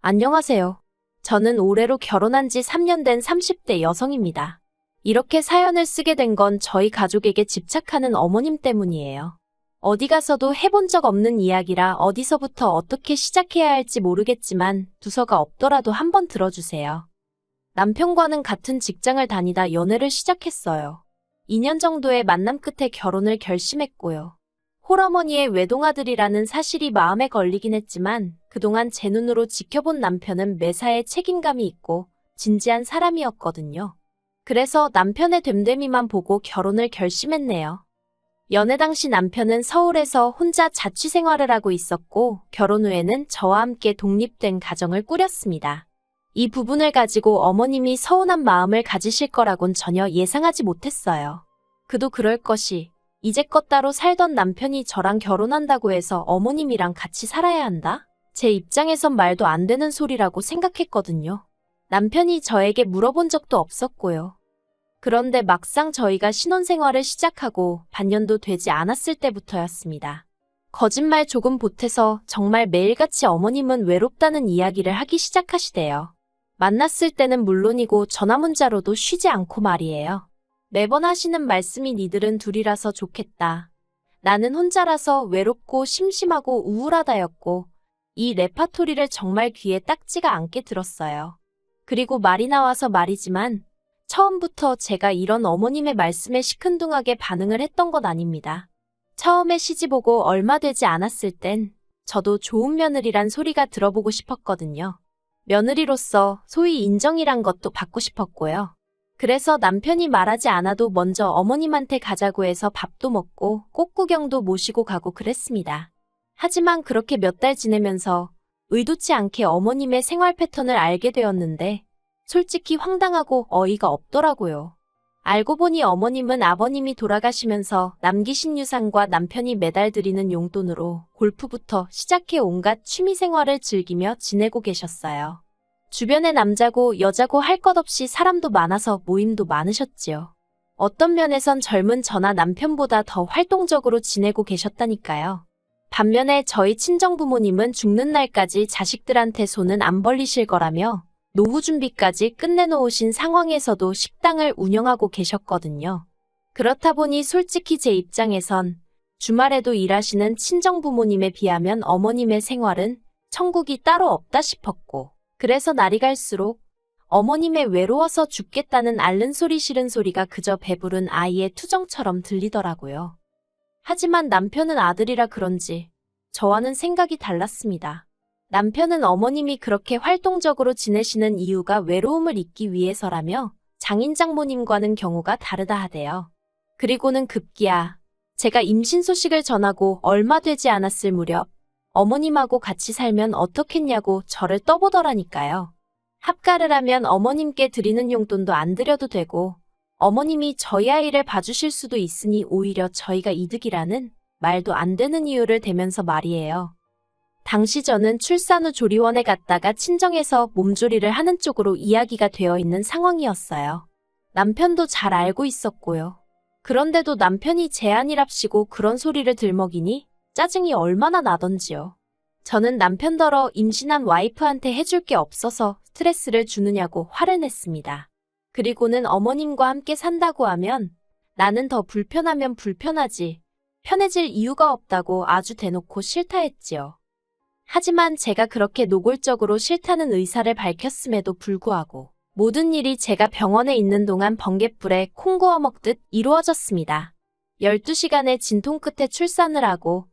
안녕하세요. 저는 올해로 결혼한 지 3년 된 30대 여성입니다. 이렇게 사연을 쓰게 된 건 저희 가족에게 집착하는 어머님 때문이에요. 어디 가서도 해본 적 없는 이야기라 어디서부터 어떻게 시작해야 할지 모르겠지만 두서가 없더라도 한번 들어주세요. 남편과는 같은 직장을 다니다 연애를 시작했어요. 2년 정도의 만남 끝에 결혼을 결심했고요. 홀어머니의 외동아들이라는 사실이 마음에 걸리긴 했지만 그동안 제 눈으로 지켜본 남편은 매사에 책임감이 있고 진지한 사람이었거든요. 그래서 남편의 됨됨이만 보고 결혼을 결심했네요. 연애 당시 남편은 서울에서 혼자 자취 생활을 하고 있었고 결혼 후에는 저와 함께 독립된 가정을 꾸렸습니다. 이 부분을 가지고 어머님이 서운한 마음을 가지실 거라곤 전혀 예상하지 못했어요. 그도 그럴 것이 이제껏 따로 살던 남편이 저랑 결혼한다고 해서 어머님이랑 같이 살아야 한다? 제 입장에선 말도 안 되는 소리라고 생각했거든요. 남편이 저에게 물어본 적도 없었고요. 그런데 막상 저희가 신혼생활을 시작하고 반년도 되지 않았을 때부터였습니다. 거짓말 조금 보태서 정말 매일같이 어머님은 외롭다는 이야기를 하기 시작하시대요. 만났을 때는 물론이고 전화 문자로도 쉬지 않고 말이에요. 매번 하시는 말씀이 니들은 둘이라서 좋겠다. 나는 혼자라서 외롭고 심심하고 우울하다였고 이 레파토리를 정말 귀에 딱지가 않게 들었어요. 그리고 말이 나와서 말이지만 처음부터 제가 이런 어머님의 말씀에 시큰둥하게 반응을 했던 건 아닙니다. 처음에 시집오고 얼마 되지 않았을 땐 저도 좋은 며느리란 소리가 들어보고 싶었거든요. 며느리로서 소위 인정이란 것도 받고 싶었고요. 그래서 남편이 말하지 않아도 먼저 어머님한테 가자고 해서 밥도 먹고 꽃구경도 모시고 가고 그랬습니다. 하지만 그렇게 몇 달 지내면서 의도치 않게 어머님의 생활 패턴을 알게 되었는데 솔직히 황당하고 어이가 없더라고요. 알고 보니 어머님은 아버님이 돌아가시면서 남기신 유산과 남편이 매달 드리는 용돈으로 골프부터 시작해 온갖 취미생활을 즐기며 지내고 계셨어요. 주변에 남자고 여자고 할 것 없이 사람도 많아서 모임도 많으셨지요. 어떤 면에선 젊은 저나 남편보다 더 활동적으로 지내고 계셨다니까요. 반면에 저희 친정부모님은 죽는 날까지 자식들한테 손은 안 벌리실 거라며 노후 준비까지 끝내놓으신 상황에서도 식당을 운영하고 계셨거든요. 그렇다 보니 솔직히 제 입장에선 주말에도 일하시는 친정부모님에 비하면 어머님의 생활은 천국이 따로 없다 싶었고 그래서 날이 갈수록 어머님의 외로워서 죽겠다는 앓는 소리 싫은 소리가 그저 배부른 아이의 투정처럼 들리더라고요. 하지만 남편은 아들이라 그런지 저와는 생각이 달랐습니다. 남편은 어머님이 그렇게 활동적으로 지내시는 이유가 외로움을 잊기 위해서라며 장인 장모님과는 경우가 다르다 하대요. 그리고는 급기야 제가 임신 소식을 전하고 얼마 되지 않았을 무렵 어머님하고 같이 살면 어떻겠냐고 저를 떠보더라니까요. 합가를 하면 어머님께 드리는 용돈도 안 드려도 되고 어머님이 저희 아이를 봐주실 수도 있으니 오히려 저희가 이득이라는 말도 안 되는 이유를 대면서 말이에요. 당시 저는 출산 후 조리원에 갔다가 친정에서 몸조리를 하는 쪽으로 이야기가 되어 있는 상황이었어요. 남편도 잘 알고 있었고요. 그런데도 남편이 제안이랍시고 그런 소리를 들먹이니 짜증이 얼마나 나던지요. 저는 남편더러 임신한 와이프한테 해줄 게 없어서 스트레스를 주느냐고 화를 냈습니다. 그리고는 어머님과 함께 산다고 하면 나는 더 불편하면 불편하지 편해질 이유가 없다고 아주 대놓고 싫다 했지요. 하지만 제가 그렇게 노골적으로 싫다는 의사를 밝혔음에도 불구하고 모든 일이 제가 병원에 있는 동안 번갯불에 콩 구워 먹듯 이루어졌습니다. 12시간의 진통 끝에 출산을 하고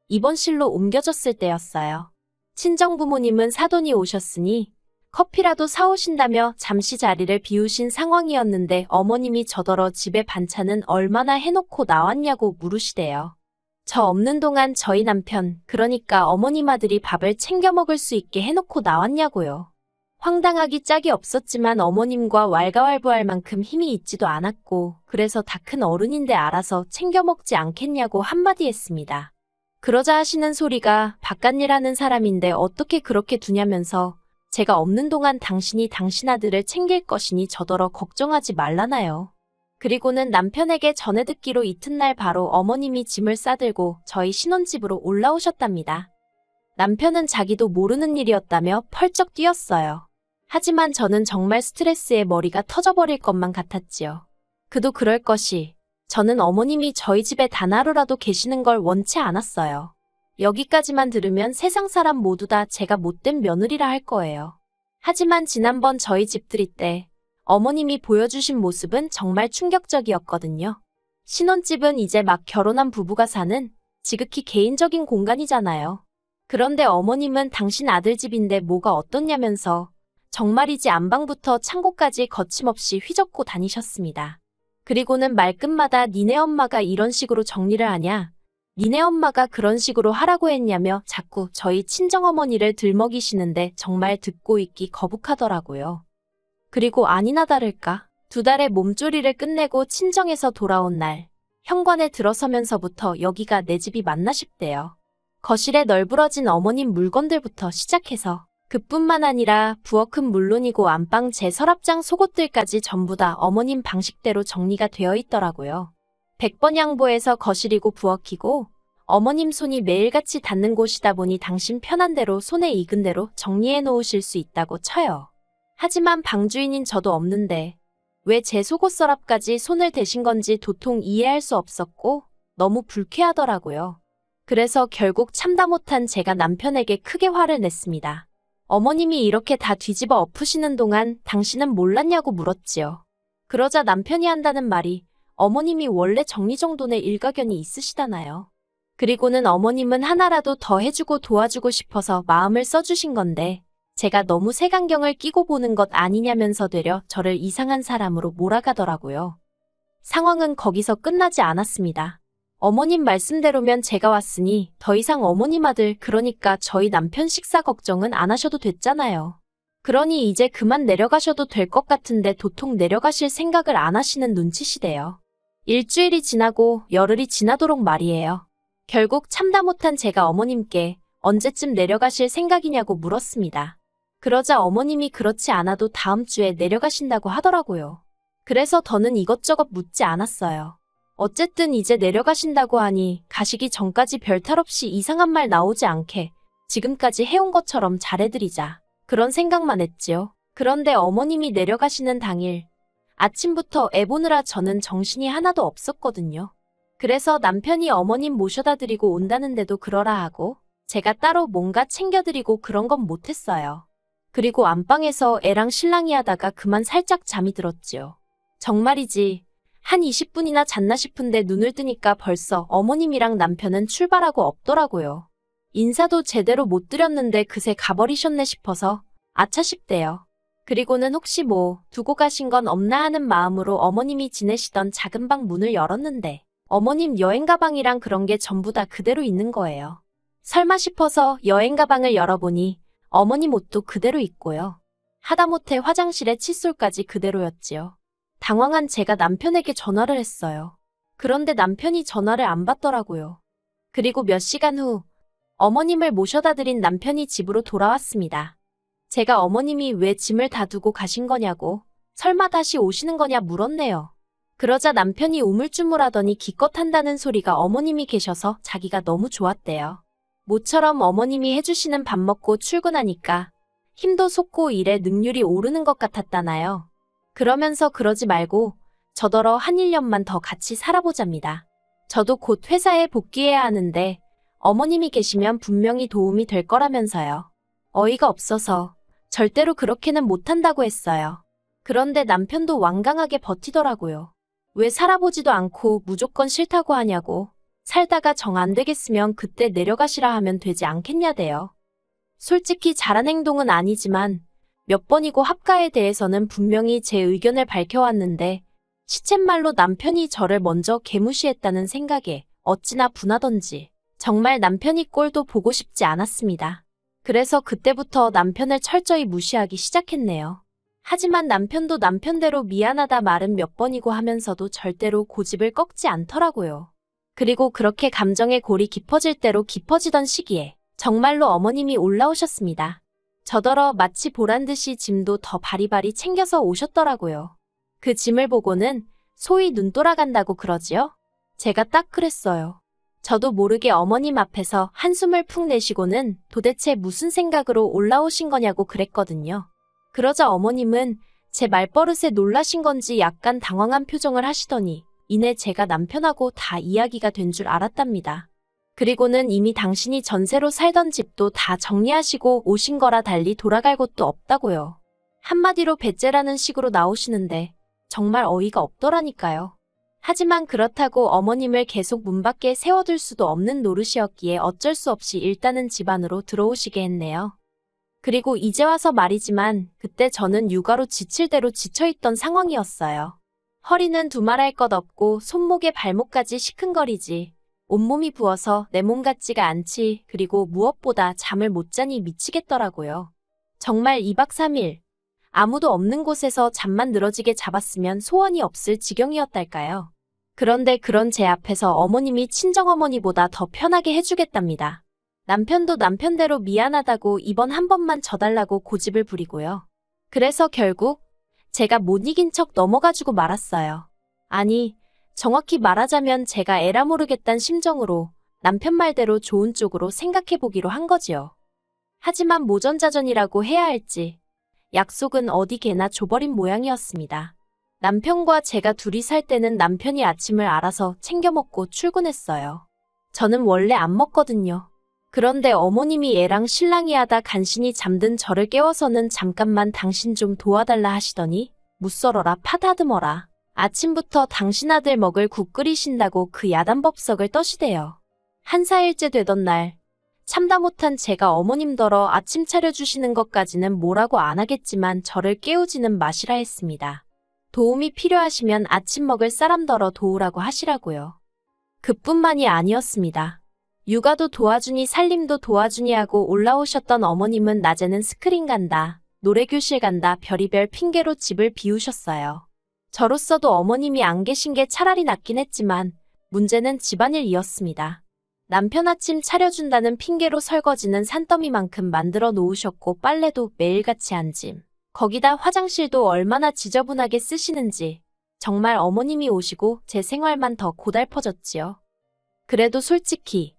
입원실로 옮겨졌을 때였어요. 친정부모님은 사돈이 오셨으니 커피라도 사오신다며 잠시 자리를 비우신 상황이었는데 어머님이 저더러 집에 반찬은 얼마나 해놓고 나왔냐고 물으시대요. 저 없는 동안 저희 남편, 그러니까 어머님 아들이 밥을 챙겨 먹을 수 있게 해놓고 나왔냐고요. 황당하기 짝이 없었지만 어머님과 왈가왈부할 만큼 힘이 있지도 않았고 그래서 다 큰 어른인데 알아서 챙겨 먹지 않겠냐고 한마디 했습니다. 그러자 하시는 소리가 바깥일 하는 사람인데 어떻게 그렇게 두냐면서 제가 없는 동안 당신이 당신 아들을 챙길 것이니 저더러 걱정하지 말라나요. 그리고는 남편에게 전해 듣기로 이튿날 바로 어머님이 짐을 싸들고 저희 신혼집으로 올라오셨답니다. 남편은 자기도 모르는 일이었다며 펄쩍 뛰었어요. 하지만 저는 정말 스트레스에 머리가 터져버릴 것만 같았지요. 그도 그럴 것이, 저는 어머님이 저희 집에 단 하루라도 계시는 걸 원치 않았어요. 여기까지만 들으면 세상 사람 모두 다 제가 못된 며느리라 할 거예요. 하지만 지난번 저희 집들이 때 어머님이 보여주신 모습은 정말 충격적이었거든요. 신혼집은 이제 막 결혼한 부부가 사는 지극히 개인적인 공간이잖아요. 그런데 어머님은 당신 아들 집인데 뭐가 어떻냐면서 정말이지 안방부터 창고까지 거침없이 휘젓고 다니셨습니다. 그리고는 말끝마다 니네 엄마가 이런 식으로 정리를 하냐? 니네 엄마가 그런 식으로 하라고 했냐며 자꾸 저희 친정어머니를 들먹이시는데 정말 듣고 있기 거북하더라고요. 그리고 아니나 다를까 2달의 몸조리를 끝내고 친정에서 돌아온 날 현관에 들어서면서부터 여기가 내 집이 맞나 싶대요. 거실에 널브러진 어머님 물건들부터 시작해서 그뿐만 아니라 부엌은 물론이고 안방 제 서랍장 속옷들까지 전부 다 어머님 방식대로 정리가 되어 있더라고요. 100번 양보해서 거실이고 부엌이고 어머님 손이 매일같이 닿는 곳이다 보니 당신 편한 대로 손에 익은 대로 정리해 놓으실 수 있다고 쳐요. 하지만 방주인인 저도 없는데 왜 제 속옷 서랍까지 손을 대신 건지 도통 이해할 수 없었고 너무 불쾌하더라고요. 그래서 결국 참다 못한 제가 남편에게 크게 화를 냈습니다. 어머님이 이렇게 다 뒤집어 엎으시는 동안 당신은 몰랐냐고 물었지요. 그러자 남편이 한다는 말이 어머님이 원래 정리정돈에 일가견이 있으시다나요. 그리고는 어머님은 하나라도 더 해주고 도와주고 싶어서 마음을 써주신 건데 제가 너무 색안경을 끼고 보는 것 아니냐면서 되려 저를 이상한 사람으로 몰아가더라고요. 상황은 거기서 끝나지 않았습니다. 어머님 말씀대로면 제가 왔으니 더 이상 어머님 아들 그러니까 저희 남편 식사 걱정은 안 하셔도 됐잖아요. 그러니 이제 그만 내려가셔도 될 것 같은데 도통 내려가실 생각을 안 하시는 눈치시대요. 일주일이 지나고 열흘이 지나도록 말이에요. 결국 참다 못한 제가 어머님께 언제쯤 내려가실 생각이냐고 물었습니다. 그러자 어머님이 그렇지 않아도 다음 주에 내려가신다고 하더라고요. 그래서 더는 이것저것 묻지 않았어요. 어쨌든 이제 내려가신다고 하니 가시기 전까지 별탈 없이 이상한 말 나오지 않게 지금까지 해온 것처럼 잘해드리자. 그런 생각만 했지요. 그런데 어머님이 내려가시는 당일 아침부터 애 보느라 저는 정신이 하나도 없었거든요. 그래서 남편이 어머님 모셔다 드리고 온다는데도 그러라 하고 제가 따로 뭔가 챙겨드리고 그런 건 못했어요. 그리고 안방에서 애랑 실랑이 하다가 그만 살짝 잠이 들었지요. 정말이지 한 20분이나 잤나 싶은데 눈을 뜨니까 벌써 어머님이랑 남편은 출발하고 없더라고요. 인사도 제대로 못 드렸는데 그새 가버리셨네 싶어서 아차 싶대요. 그리고는 혹시 뭐 두고 가신 건 없나 하는 마음으로 어머님이 지내시던 작은 방 문을 열었는데 어머님 여행 가방이랑 그런 게 전부 다 그대로 있는 거예요. 설마 싶어서 여행 가방을 열어보니 어머님 옷도 그대로 있고요. 하다못해 화장실에 칫솔까지 그대로였지요. 당황한 제가 남편에게 전화를 했어요. 그런데 남편이 전화를 안 받더라고요. 그리고 몇 시간 후 어머님을 모셔다 드린 남편이 집으로 돌아왔습니다. 제가 어머님이 왜 짐을 다 두고 가신 거냐고 설마 다시 오시는 거냐 물었네요. 그러자 남편이 우물쭈물하더니 기껏 한다는 소리가 어머님이 계셔서 자기가 너무 좋았대요. 모처럼 어머님이 해주시는 밥 먹고 출근하니까 힘도 솟고 일에 능률이 오르는 것 같았다나요. 그러면서 그러지 말고 저더러 한 1년만 더 같이 살아보잡니다. 저도 곧 회사에 복귀해야 하는데 어머님이 계시면 분명히 도움이 될 거라면서요. 어이가 없어서 절대로 그렇게는 못한다고 했어요. 그런데 남편도 완강하게 버티더라고요. 왜 살아보지도 않고 무조건 싫다고 하냐고. 살다가 정 안 되겠으면 그때 내려가시라 하면 되지 않겠냐대요. 솔직히 잘한 행동은 아니지만 몇 번이고 합가에 대해서는 분명히 제 의견을 밝혀왔는데 시쳇말로 남편이 저를 먼저 개무시했다는 생각에 어찌나 분하던지 정말 남편이 꼴도 보고 싶지 않았습니다. 그래서 그때부터 남편을 철저히 무시하기 시작했네요. 하지만 남편도 남편대로 미안하다 말은 몇 번이고 하면서도 절대로 고집을 꺾지 않더라고요. 그리고 그렇게 감정의 골이 깊어질 대로 깊어지던 시기에 정말로 어머님이 올라오셨습니다. 저더러 마치 보란듯이 짐도 더 바리바리 챙겨서 오셨더라고요. 그 짐을 보고는 소위 눈 돌아간다고 그러지요? 제가 딱 그랬어요. 저도 모르게 어머님 앞에서 한숨을 푹 내쉬고는 도대체 무슨 생각으로 올라오신 거냐고 그랬거든요. 그러자 어머님은 제 말버릇에 놀라신 건지 약간 당황한 표정을 하시더니 이내 제가 남편하고 다 이야기가 된 줄 알았답니다. 그리고는 이미 당신이 전세로 살던 집도 다 정리하시고 오신 거라 달리 돌아갈 곳도 없다고요. 한마디로 배째라는 식으로 나오시는데 정말 어이가 없더라니까요. 하지만 그렇다고 어머님을 계속 문 밖에 세워둘 수도 없는 노릇이었기에 어쩔 수 없이 일단은 집 안으로 들어오시게 했네요. 그리고 이제 와서 말이지만 그때 저는 육아로 지칠 대로 지쳐있던 상황이었어요. 허리는 두말할 것 없고 손목에 발목까지 시큰거리지. 온몸이 부어서 내 몸 같지가 않지. 그리고 무엇보다 잠을 못 자니 미치겠더라고요. 정말 2박 3일 아무도 없는 곳에서 잠만 늘어지게 잡았으면 소원이 없을 지경이었달까요. 그런데 그런 제 앞에서 어머님이 친정어머니보다 더 편하게 해주겠답니다. 남편도 남편대로 미안하다고 이번 한 번만 져달라고 고집을 부리고요. 그래서 결국 제가 못 이긴 척 넘어가지고 말았어요. 아니, 정확히 말하자면 제가 에라 모르겠단 심정으로 남편 말대로 좋은 쪽으로 생각해보기로 한 거지요. 하지만 모전자전이라고 해야 할지 약속은 어디 개나 줘버린 모양이었습니다. 남편과 제가 둘이 살 때는 남편이 아침을 알아서 챙겨 먹고 출근했어요. 저는 원래 안 먹거든요. 그런데 어머님이 애랑 신랑이 하다 간신히 잠든 저를 깨워서는 잠깐만 당신 좀 도와달라 하시더니 무썰어라 파다듬어라. 아침부터 당신 아들 먹을 국 끓이신다고 그 야단법석을 떠시대요. 한 4일째 되던 날 참다 못한 제가 어머님더러 아침 차려주시는 것까지는 뭐라고 안 하겠지만 저를 깨우지는 마시라 했습니다. 도움이 필요하시면 아침 먹을 사람더러 도우라고 하시라고요. 그뿐만이 아니었습니다. 육아도 도와주니 살림도 도와주니 하고 올라오셨던 어머님은 낮에는 스크린 간다, 노래교실 간다 별의별 핑계로 집을 비우셨어요. 저로서도 어머님이 안 계신 게 차라리 낫긴 했지만 문제는 집안일이었습니다. 남편 아침 차려준다는 핑계로 설거지는 산더미만큼 만들어 놓으셨고 빨래도 매일같이 한 짐. 거기다 화장실도 얼마나 지저분하게 쓰시는지 정말 어머님이 오시고 제 생활만 더 고달퍼졌지요. 그래도 솔직히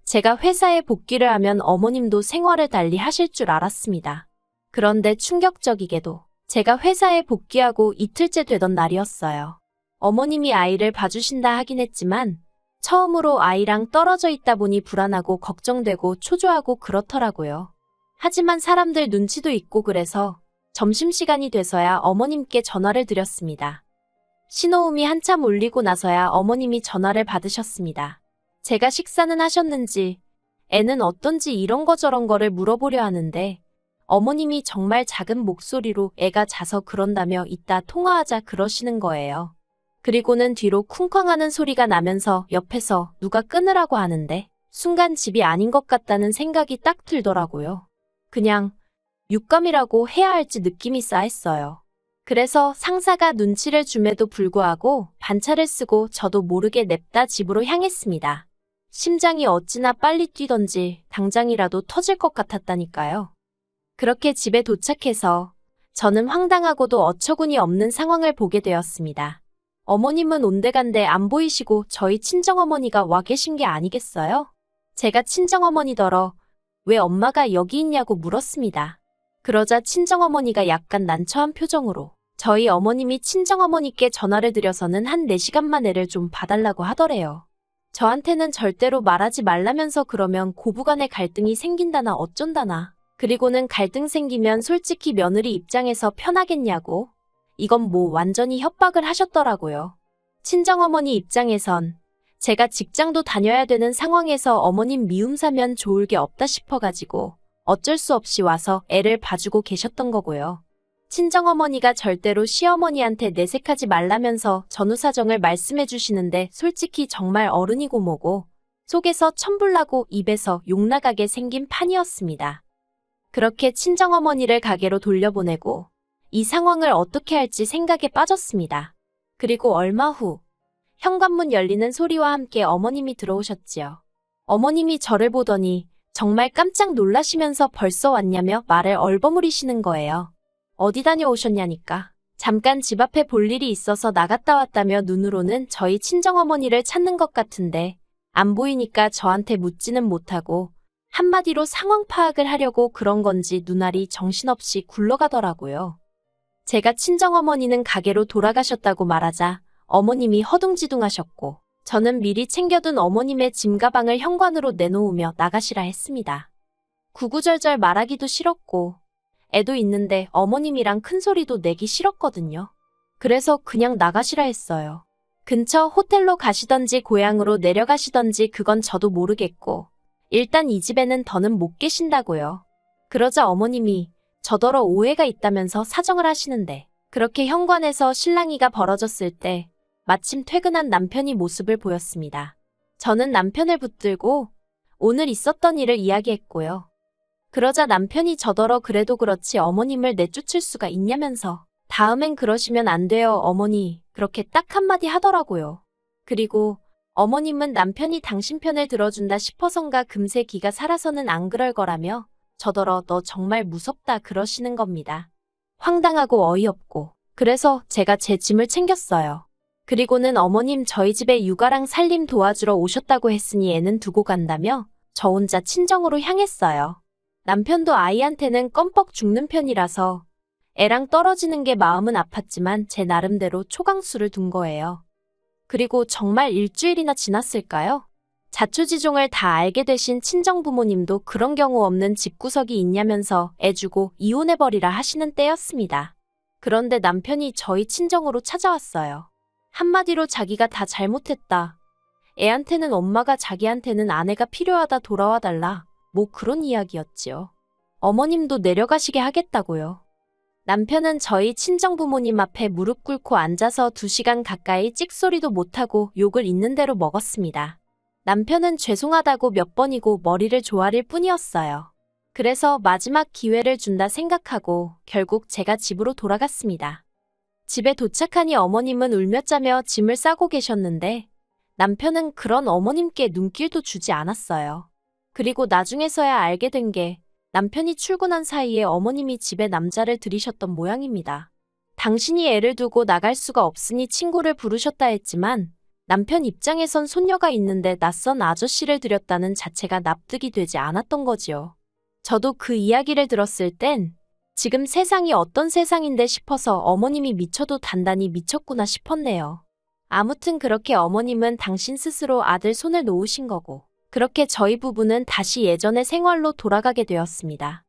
제가 회사에 복귀를 하면 어머님도 생활을 달리 하실 줄 알았습니다. 그런데 충격적이게도 제가 회사에 복귀하고 이틀째 되던 날이었어요. 어머님이 아이를 봐주신다 하긴 했지만 처음으로 아이랑 떨어져 있다 보니 불안하고 걱정되고 초조하고 그렇더라고요. 하지만 사람들 눈치도 있고 그래서 점심시간이 돼서야 어머님께 전화를 드렸습니다. 신호음이 한참 울리고 나서야 어머님이 전화를 받으셨습니다. 제가 식사는 하셨는지, 애는 어떤지 이런 거 저런 거를 물어보려 하는데 어머님이 정말 작은 목소리로 애가 자서 그런다며 이따 통화하자 그러시는 거예요. 그리고는 뒤로 쿵쾅하는 소리가 나면서 옆에서 누가 끊으라고 하는데 순간 집이 아닌 것 같다는 생각이 딱 들더라고요. 그냥 육감이라고 해야 할지 느낌이 싸했어요. 그래서 상사가 눈치를 줌에도 불구하고 반차를 쓰고 저도 모르게 냅다 집으로 향했습니다. 심장이 어찌나 빨리 뛰던지 당장이라도 터질 것 같았다니까요. 그렇게 집에 도착해서 저는 황당하고도 어처구니 없는 상황을 보게 되었습니다. 어머님은 온데간데 안 보이시고 저희 친정어머니가 와 계신 게 아니겠어요? 제가 친정어머니더러 왜 엄마가 여기 있냐고 물었습니다. 그러자 친정어머니가 약간 난처한 표정으로 저희 어머님이 친정어머니께 전화를 드려서는 한 4시간만 애를 좀 봐달라고 하더래요. 저한테는 절대로 말하지 말라면서 그러면 고부간의 갈등이 생긴다나 어쩐다나. 그리고는 갈등 생기면 솔직히 며느리 입장에서 편하겠냐고. 이건 뭐 완전히 협박을 하셨더라고요. 친정어머니 입장에선 제가 직장도 다녀야 되는 상황에서 어머님 미움 사면 좋을 게 없다 싶어가지고 어쩔 수 없이 와서 애를 봐주고 계셨던 거고요. 친정어머니가 절대로 시어머니한테 내색하지 말라면서 전후 사정을 말씀해 주시는데 솔직히 정말 어른이고 뭐고 속에서 천불나고 입에서 욕나가게 생긴 판이었습니다. 그렇게 친정어머니를 가게로 돌려보내고 이 상황을 어떻게 할지 생각에 빠졌습니다. 그리고 얼마 후 현관문 열리는 소리와 함께 어머님이 들어오셨지요. 어머님이 저를 보더니 정말 깜짝 놀라시면서 벌써 왔냐며 말을 얼버무리시는 거예요. 어디 다녀오셨냐니까. 잠깐 집 앞에 볼 일이 있어서 나갔다 왔다며 눈으로는 저희 친정어머니를 찾는 것 같은데 안 보이니까 저한테 묻지는 못하고 한마디로 상황 파악을 하려고 그런 건지 눈알이 정신없이 굴러가더라고요. 제가 친정어머니는 가게로 돌아가셨다고 말하자 어머님이 허둥지둥하셨고 저는 미리 챙겨둔 어머님의 짐 가방을 현관으로 내놓으며 나가시라 했습니다. 구구절절 말하기도 싫었고 애도 있는데 어머님이랑 큰 소리도 내기 싫었거든요. 그래서 그냥 나가시라 했어요. 근처 호텔로 가시던지 고향으로 내려가시던지 그건 저도 모르겠고 일단 이 집에는 더는 못 계신다고요. 그러자 어머님이 저더러 오해가 있다면서 사정을 하시는데 그렇게 현관에서 실랑이가 벌어졌을 때 마침 퇴근한 남편이 모습을 보였습니다. 저는 남편을 붙들고 오늘 있었던 일을 이야기했고요. 그러자 남편이 저더러 그래도 그렇지 어머님을 내쫓을 수가 있냐면서 다음엔 그러시면 안 돼요 어머니 그렇게 딱 한마디 하더라고요. 그리고 어머님은 남편이 당신 편을 들어준다 싶어선가 금세 기가 살아서는 안 그럴 거라며 저더러 너 정말 무섭다 그러시는 겁니다. 황당하고 어이없고 그래서 제가 제 짐을 챙겼어요. 그리고는 어머님 저희 집에 육아랑 살림 도와주러 오셨다고 했으니 애는 두고 간다며 저 혼자 친정으로 향했어요. 남편도 아이한테는 껌뻑 죽는 편이라서 애랑 떨어지는 게 마음은 아팠지만 제 나름대로 초강수를 둔 거예요. 그리고 정말 일주일이나 지났을까요? 자초지종을 다 알게 되신 친정부모님도 그런 경우 없는 집구석이 있냐면서 애 주고 이혼해버리라 하시는 때였습니다. 그런데 남편이 저희 친정으로 찾아왔어요. 한마디로 자기가 다 잘못했다. 애한테는 엄마가 자기한테는 아내가 필요하다 돌아와달라. 뭐 그런 이야기였지요. 어머님도 내려가시게 하겠다고요. 남편은 저희 친정부모님 앞에 무릎 꿇고 앉아서 2시간 가까이 찍소리도 못하고 욕을 있는 대로 먹었습니다. 남편은 죄송하다고 몇 번이고 머리를 조아릴 뿐이었어요. 그래서 마지막 기회를 준다 생각하고 결국 제가 집으로 돌아갔습니다. 집에 도착하니 어머님은 울며 짜며 짐을 싸고 계셨는데 남편은 그런 어머님께 눈길도 주지 않았어요. 그리고 나중에서야 알게 된 게 남편이 출근한 사이에 어머님이 집에 남자를 들이셨던 모양입니다. 당신이 애를 두고 나갈 수가 없으니 친구를 부르셨다 했지만 남편 입장에선 손녀가 있는데 낯선 아저씨를 들였다는 자체가 납득이 되지 않았던 거지요. 저도 그 이야기를 들었을 땐 지금 세상이 어떤 세상인데 싶어서 어머님이 미쳐도 단단히 미쳤구나 싶었네요. 아무튼 그렇게 어머님은 당신 스스로 아들 손을 놓으신 거고 그렇게 저희 부부는 다시 예전의 생활로 돌아가게 되었습니다.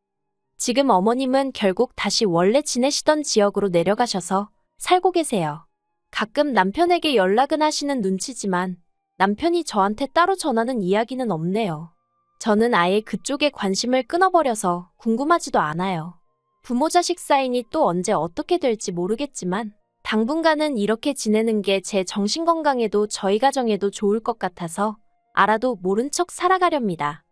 지금 어머님은 결국 다시 원래 지내시던 지역으로 내려가셔서 살고 계세요. 가끔 남편에게 연락은 하시는 눈치지만 남편이 저한테 따로 전하는 이야기는 없네요. 저는 아예 그쪽에 관심을 끊어버려서 궁금하지도 않아요. 부모 자식 사이니 또 언제 어떻게 될지 모르겠지만 당분간은 이렇게 지내는 게 제 정신건강에도 저희 가정에도 좋을 것 같아서 알아도 모른 척 살아가렵니다.